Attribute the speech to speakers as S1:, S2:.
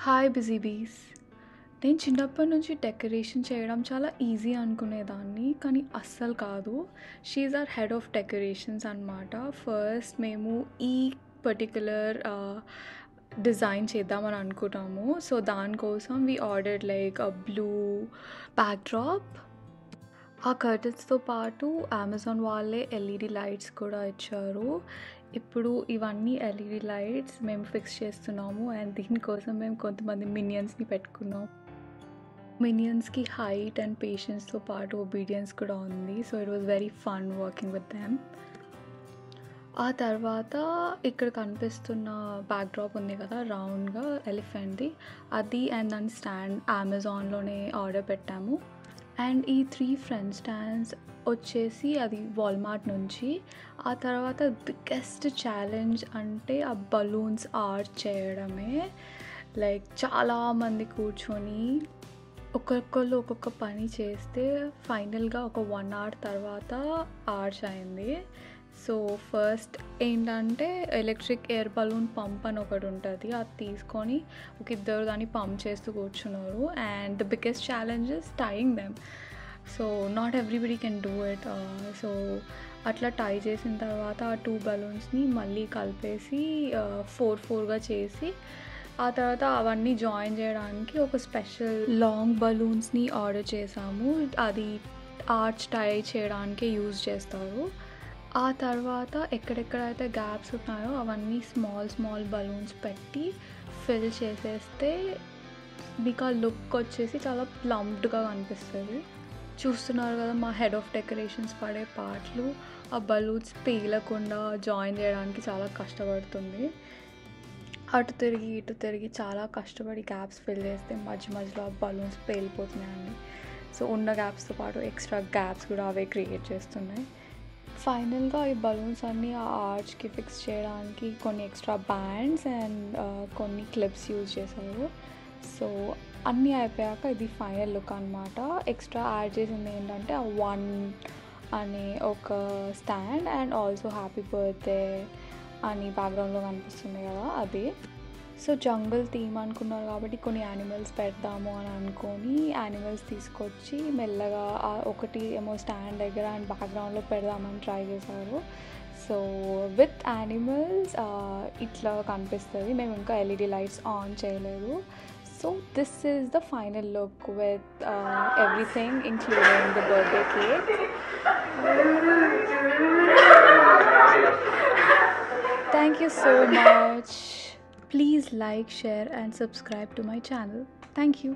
S1: Hi busy బీస్. నేను చిన్నప్పటి నుంచి డెకరేషన్ చేయడం చాలా ఈజీ అనుకునేదాన్ని, కానీ అస్సలు కాదు. She's our head of decorations అనమాట. ఫస్ట్ మేము ఈ పర్టిక్యులర్ డిజైన్ చేద్దామని అనుకుంటాము. సో దానికోసం we ordered like a blue backdrop. ఆ కర్టన్స్తో పాటు అమెజాన్ వాళ్ళే ఎల్ఈడి లైట్స్ కూడా ఇచ్చారు. ఇప్పుడు ఇవన్నీ ఎల్ఈడి లైట్స్ మేము ఫిక్స్ చేస్తున్నాము, అండ్ దీనికోసం మేము కొంతమంది మినియన్స్ని పెట్టుకున్నాం. మినియన్స్కి హైట్ అండ్ పేషెన్స్తో పాటు ఒబీడియన్స్ కూడా ఉంది. So it was very fun working with them. ఆ తర్వాత ఇక్కడ కనిపిస్తున్న బ్యాక్డ్రాప్ ఉంది కదా రౌండ్గా ఎలిఫెంట్ది, అది అండ్ దాని స్టాండ్ అమెజాన్లోనే ఆర్డర్ పెట్టాము. అండ్ ఈ 3 ఫ్రంట్ స్టాండ్స్ వచ్చేసి అది వాల్మార్ట్ నుంచి. ఆ తర్వాత బిగ్గెస్ట్ ఛాలెంజ్ అంటే ఆ బలూన్స్ ఆర్ట్ చేయడమే. లైక్ చాలామంది కూర్చొని ఒక్కొక్కళ్ళు ఒక్కొక్క పని చేస్తే ఫైనల్గా ఒక 1 hour తర్వాత ఆర్చ్ అయింది. సో ఫస్ట్ ఏంటంటే ఎలక్ట్రిక్ ఎయిర్ బలూన్ పంప్ అని ఒకటి ఉంటుంది, అది తీసుకొని ఒక ఇద్దరు దాన్ని పంప్ చేస్తూ కూర్చున్నారు. And the biggest challenge is tying them. So not everybody can do it. So అట్లా టై చేసిన తర్వాత ఆ 2 బలూన్స్ని మళ్ళీ కలిపేసి 4-4గా చేసి ఆ తర్వాత అవన్నీ జాయిన్ చేయడానికి ఒక స్పెషల్ లాంగ్ బలూన్స్ని ఆర్డర్ చేసాము. అది ఆర్చ్ టై చేయడానికి యూజ్ చేస్తారు. ఆ తర్వాత ఎక్కడెక్కడైతే గ్యాప్స్ ఉన్నాయో అవన్నీ స్మాల్ బలూన్స్ పెట్టి ఫిల్ చేసేస్తే మీకు ఆ లుక్ వచ్చేసి చాలా ప్లంప్డ్గా కనిపిస్తుంది. చూస్తున్నారు కదా మా హెడ్ ఆఫ్ డెకరేషన్స్ పడే పార్ట్లు. ఆ బలూన్స్ పేలకుండా జాయిన్ చేయడానికి చాలా కష్టపడుతుంది. అటు తిరిగి ఇటు తిరిగి చాలా కష్టపడి గ్యాప్స్ ఫిల్ చేస్తే మధ్యలో ఆ బలూన్స్ పేలిపోతున్నాయండి. సో ఉన్న గ్యాప్స్తో పాటు ఎక్స్ట్రా గ్యాప్స్ కూడా అవే క్రియేట్ చేస్తున్నాయి. ఫైనల్గా ఈ బలూన్స్ అన్నీ ఆ ఆర్చ్కి ఫిక్స్ చేయడానికి కొన్ని ఎక్స్ట్రా బ్యాండ్స్ అండ్ కొన్ని క్లిప్స్ యూజ్ చేశారు. సో అన్నీ అయిపోయాక ఇది ఫైనల్ లుక్ అనమాట. ఎక్స్ట్రా యాడ్ చేసింది ఏంటంటే ఆ 1 అనే ఒక stand and also happy birthday అని బ్యాక్గ్రౌండ్లో కనిపిస్తుంది కదా అది. సో జంగల్ థీమ్ అనుకున్నారు కాబట్టి కొన్ని యానిమల్స్ పెడదాము అని అనుకొని యానిమల్స్ తీసుకొచ్చి మెల్లగా ఒకటి ఏమో స్టాండ్ దగ్గర అండ్ బ్యాక్గ్రౌండ్లో పెడదామని ట్రై చేశారు. సో విత్ యానిమల్స్ ఇట్లా కనిపిస్తుంది. మేము ఇంకా ఎల్ఈడి లైట్స్ ఆన్ చేయలేదు. So this is the final look with everything including the birthday cake. Thank you so much. Please like, share and subscribe to my channel. Thank you.